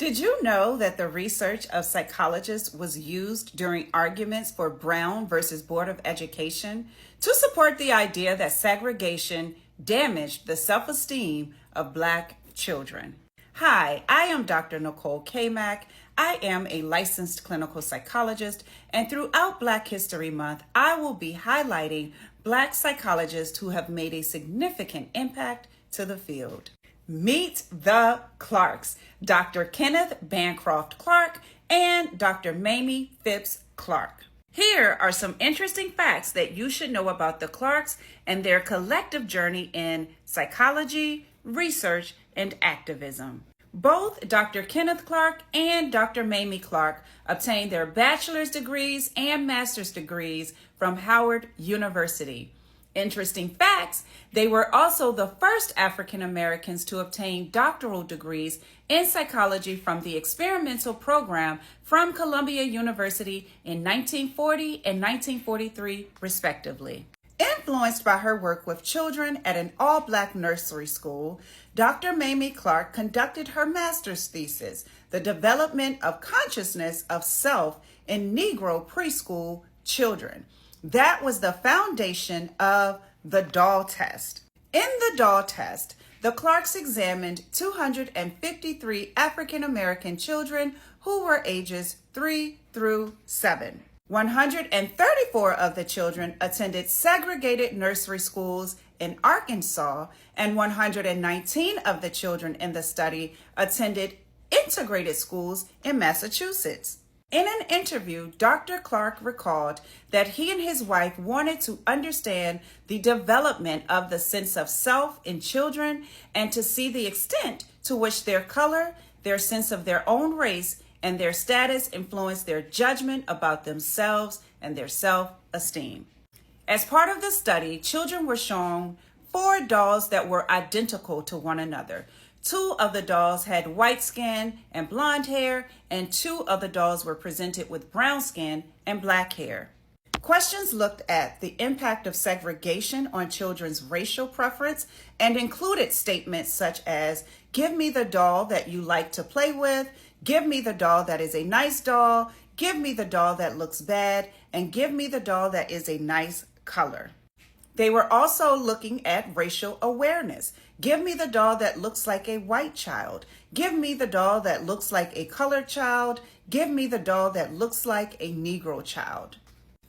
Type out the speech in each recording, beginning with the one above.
Did you know that the research of psychologists was used during arguments for Brown versus Board of Education to support the idea that segregation damaged the self-esteem of Black children? Hi, I am Dr. Nicole K-Mack. I am a licensed clinical psychologist, and throughout Black History Month, I will be highlighting Black psychologists who have made a significant impact to the field. Meet the Clarks, Dr. Kenneth Bancroft Clark and Dr. Mamie Clark. Here are some interesting facts that you should know about the Clarks and their collective journey in psychology, research, and activism. Both Dr. Kenneth Clark and Dr. Mamie Clark obtained their bachelor's degrees and master's degrees from Howard University. Interesting facts, they were also the first African Americans to obtain doctoral degrees in psychology from the experimental program from Columbia University in 1940 and 1943, respectively. Influenced by her work with children at an all-Black nursery school, Dr. Mamie Clark conducted her master's thesis, The Development of Consciousness of Self in Negro Preschool Children. That was the foundation of the doll test. In the doll test, the Clarks examined 253 African American children who were ages 3 through 7. 134 of the children attended segregated nursery schools in Arkansas, and 119 of the children in the study attended integrated schools in Massachusetts. In an interview, Dr. Clark recalled that he and his wife wanted to understand the development of the sense of self in children and to see the extent to which their color, their sense of their own race, and their status influenced their judgment about themselves and their self-esteem. As part of the study, children were shown 4 dolls that were identical to one another. 2 of the dolls had white skin and blonde hair, and 2 of the dolls were presented with brown skin and black hair. Questions looked at the impact of segregation on children's racial preference and included statements such as, "Give me the doll that you like to play with," "Give me the doll that is a nice doll," "Give me the doll that looks bad," and "Give me the doll that is a nice color." They were also looking at racial awareness. "Give me the doll that looks like a white child." "Give me the doll that looks like a colored child." "Give me the doll that looks like a Negro child."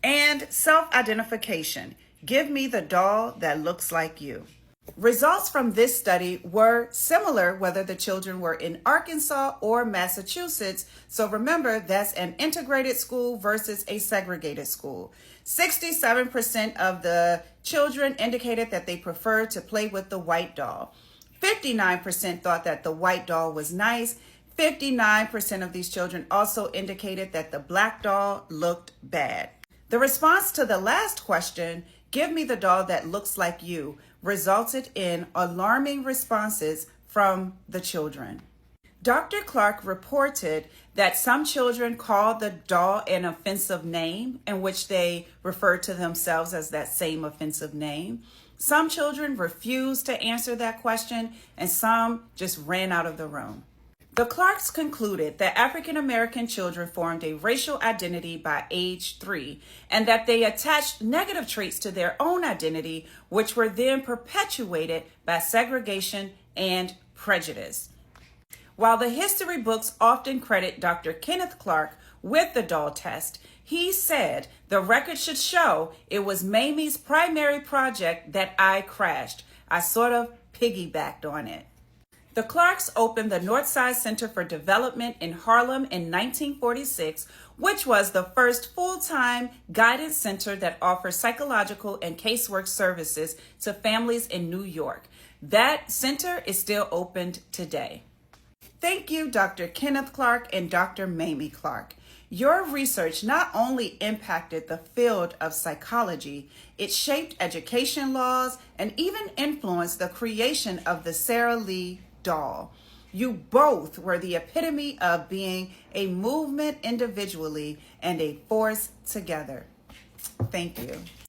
And self-identification. "Give me the doll that looks like you." Results from this study were similar whether the children were in Arkansas or Massachusetts. So remember, that's an integrated school versus a segregated school. 67% of the children indicated that they preferred to play with the white doll. 59% thought that the white doll was nice. 59% of these children also indicated that the black doll looked bad. The response to the last question, "Give me the doll that looks like you," resulted in alarming responses from the children. Dr. Clark reported that some children called the doll an offensive name in which they referred to themselves as that same offensive name. Some children refused to answer that question, and some just ran out of the room. The Clarks concluded that African American children formed a racial identity by age 3, and that they attached negative traits to their own identity, which were then perpetuated by segregation and prejudice. While the history books often credit Dr. Kenneth Clark with the doll test, he said, "The record should show it was Mamie's primary project that I crashed. I sort of piggybacked on it." The Clarks opened the Northside Center for Development in Harlem in 1946, which was the first full-time guidance center that offers psychological and casework services to families in New York. That center is still open today. Thank you, Dr. Kenneth Clark and Dr. Mamie Clark. Your research not only impacted the field of psychology, it shaped education laws and even influenced the creation of the Sara Lee doll. You both were the epitome of being a movement individually and a force together. Thank you.